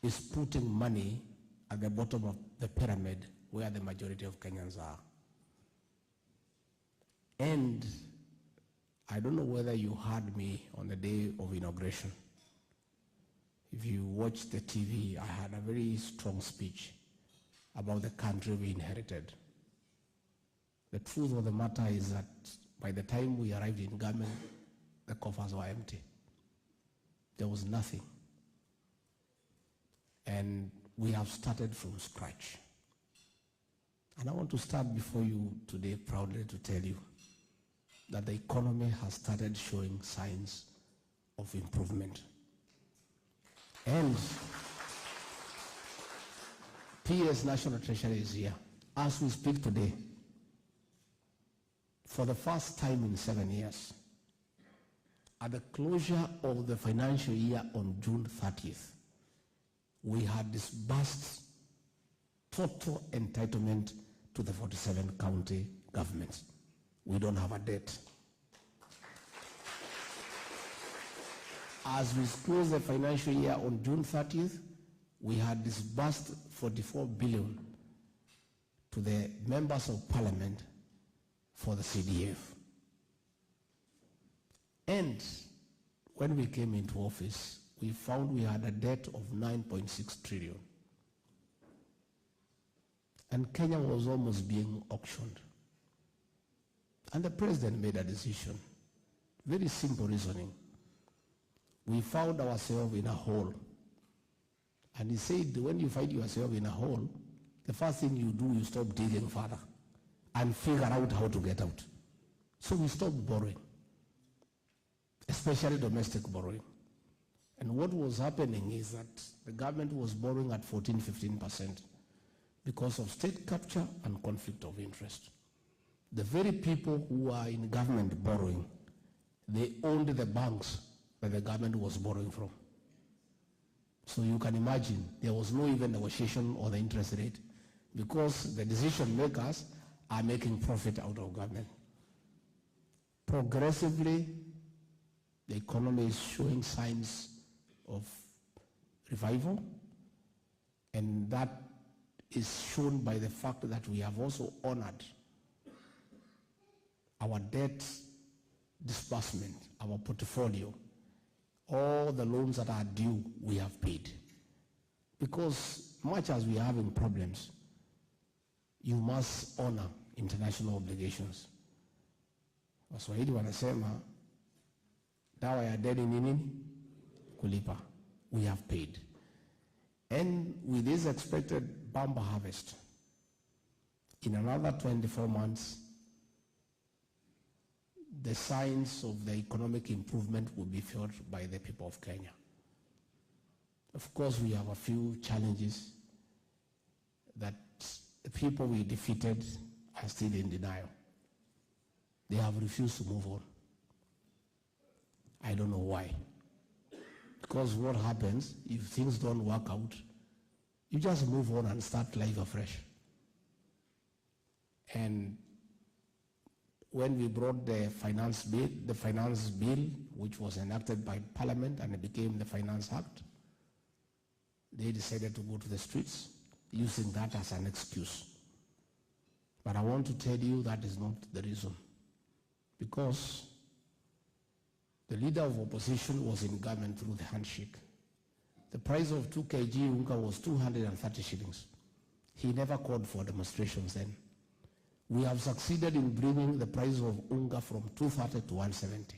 is putting money at the bottom of the pyramid where the majority of Kenyans are. And I don't know whether you heard me on the day of inauguration. If you watched the TV, I had a very strong speech about the country we inherited. The truth of the matter is that by the time we arrived in government, the coffers were empty. There was nothing. And we have started from scratch. And I want to start before you today proudly to tell you that the economy has started showing signs of improvement. And PS National Treasury is here. As we speak today, for the first time in 7 years, at the closure of the financial year on June 30th, we had disbursed total entitlement to the 47 county governments. We don't have a debt. As we close the financial year on June 30th, we had disbursed 44 billion to the members of parliament for the CDF. And when we came into office, we found we had a debt of 9.6 trillion. And Kenya was almost being auctioned. And the president made a decision. Very simple reasoning. We found ourselves in a hole. And he said, when you find yourself in a hole, the first thing you do, you stop digging further and figure out how to get out. So we stopped borrowing, especially domestic borrowing. And what was happening is that the government was borrowing at 14-15% because of state capture and conflict of interest. The very people who are in government borrowing, they owned the banks that the government was borrowing from. So you can imagine there was no even negotiation on the interest rate because the decision makers are making profit out of government. Progressively, the economy is showing signs of revival, and that is shown by the fact that we have also honored our debt disbursement, our portfolio. All the loans that are due, we have paid. Because much as we are having problems, you must honor international obligations. Waswahili wanasema, dawa ya deni ni nini? Kulipa. We have paid. And with this expected bumper harvest, in another 24 months, the signs of the economic improvement will be felt by the people of Kenya. Of course, we have a few challenges that the people we defeated are still in denial. They have refused to move on. I don't know why. Because what happens if things don't work out, you just move on and start life afresh. And when we brought the finance bill, which was enacted by Parliament and it became the Finance Act, they decided to go to the streets using that as an excuse. But I want to tell you that is not the reason. Because the leader of opposition was in government through the handshake. The price of 2 kg unga was 230 shillings. He never called for demonstrations then. We have succeeded in bringing the price of unga from 230 to 170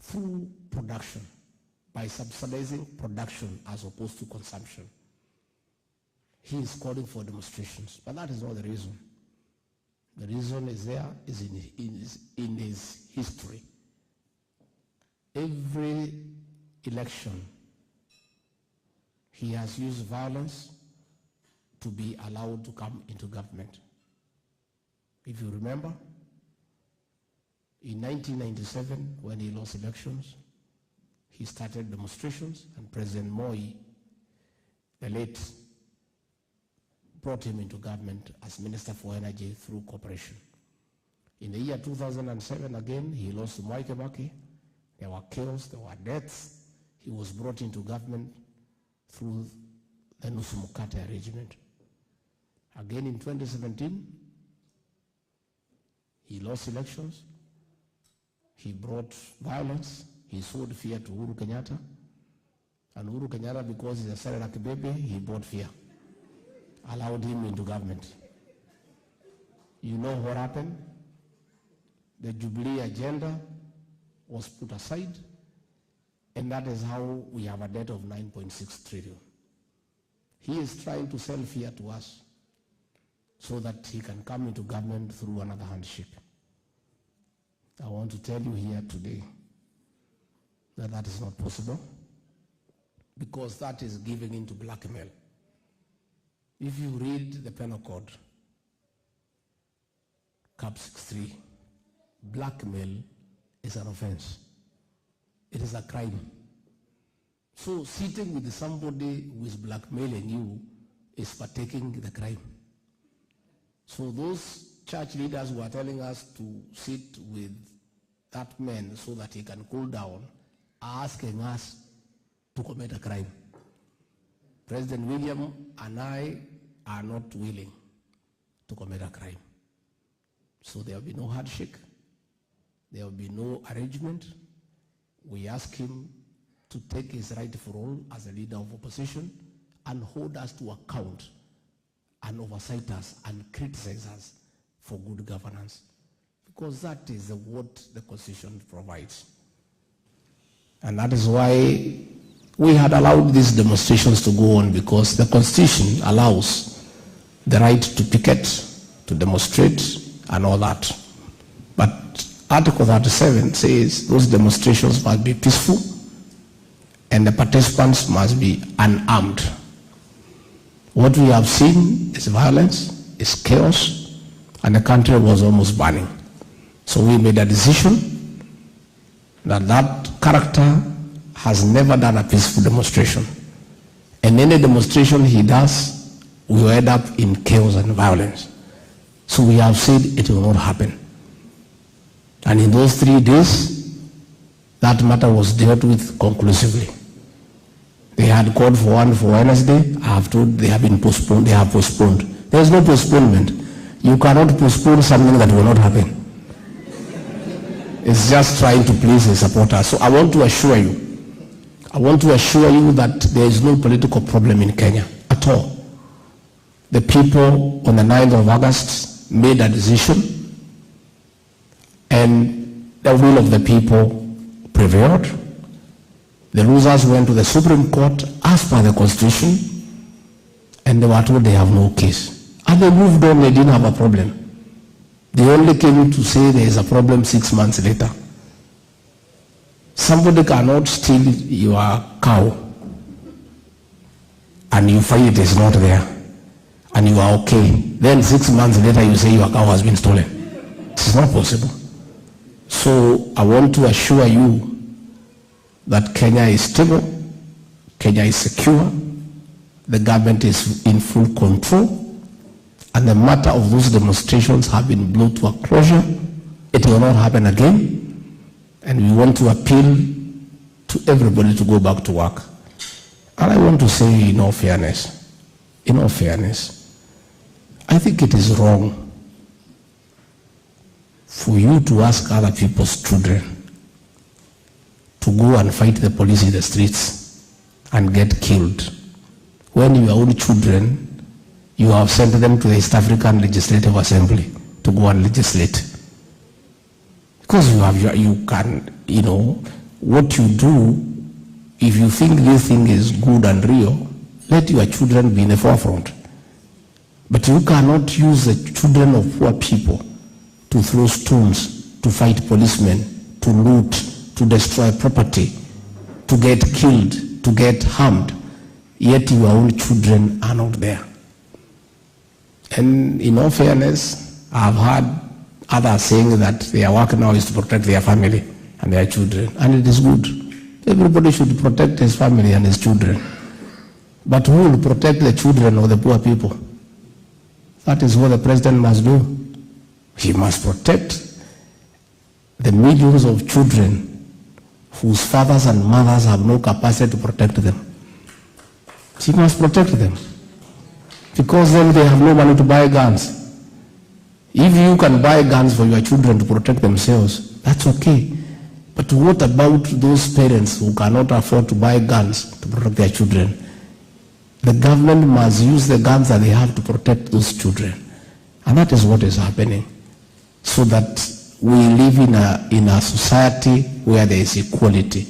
through production, by subsidizing production as opposed to consumption. He is calling for demonstrations, but that is not the reason. The reason is in his history. Every election, he has used violence to be allowed to come into government. If you remember, in 1997, when he lost elections, he started demonstrations, and President Moi, the late, brought him into government as Minister for Energy through cooperation. In the year 2007, again, he lost to Mwai Kibaki. There were chaos, there were deaths. He was brought into government through the nusu mkate arrangement. Again in 2017, he lost elections. He brought violence. He sowed fear to Uhuru Kenyatta. And Uhuru Kenyatta, because he's a Sarah Kibebe, he brought fear. Allowed him into government. You know what happened? The Jubilee agenda was put aside, and that is how we have a debt of 9.6 trillion. He is trying to sell fear to us so that he can come into government through another handshake. I want to tell you here today that that is not possible, because that is giving into blackmail. If you read the penal code, Cap 63, blackmail is an offense. It is a crime. So sitting with somebody who is blackmailing you is partaking the crime. So those church leaders who are telling us to sit with that man so that he can cool down are asking us to commit a crime. President William and I are not willing to commit a crime. So there will be no handshake. There will be no arrangement. We ask him to take his rightful role as a leader of opposition and hold us to account and oversight us and criticize us for good governance. Because that is what the Constitution provides. And that is why we had allowed these demonstrations to go on, because the Constitution allows the right to picket, to demonstrate, and all that. But Article 37 says those demonstrations must be peaceful and the participants must be unarmed. What we have seen is violence, is chaos, and the country was almost burning. So we made a decision that that character has never done a peaceful demonstration. And any demonstration he does will end up in chaos and violence. So we have said it will not happen. And in those 3 days, that matter was dealt with conclusively. They had called for one for Wednesday. I have told they have been postponed. They have postponed. There is no postponement. You cannot postpone something that will not happen. It's just trying to please his supporters. So I want to assure you that there is no political problem in Kenya at all. The people on the 9th of August made a decision, and the will of the people prevailed. The losers went to the Supreme Court as per the Constitution, and they were told they have no case. And they moved on, they didn't have a problem. They only came to say there is a problem 6 months later. Somebody cannot steal your cow and you find it is not there and you are okay. Then 6 months later you say your cow has been stolen. It's not possible. So I want to assure you that Kenya is stable, Kenya is secure, the government is in full control, and the matter of those demonstrations have been brought to a closure. It will not happen again. And we want to appeal to everybody to go back to work. And I want to say in all fairness, I think it is wrong for you to ask other people's children to go and fight the police in the streets and get killed, when your own children, you have sent them to the East African Legislative Assembly to go and legislate. Because what you do, if you think this thing is good and real, let your children be in the forefront. But you cannot use the children of poor people to throw stones, to fight policemen, to loot, to destroy property, to get killed, to get harmed, yet your own children are not there. And in all fairness, I've heard others saying that their work now is to protect their family and their children, and it is good. Everybody should protect his family and his children. But who will protect the children of the poor people? That is what the president must do. He must protect the millions of children whose fathers and mothers have no capacity to protect them. She must protect them, because then they have no money to buy guns. If you can buy guns for your children to protect themselves, that's okay. But what about those parents who cannot afford to buy guns to protect their children? The government must use the guns that they have to protect those children. And that is what is happening. So that we live in a society where there is equality.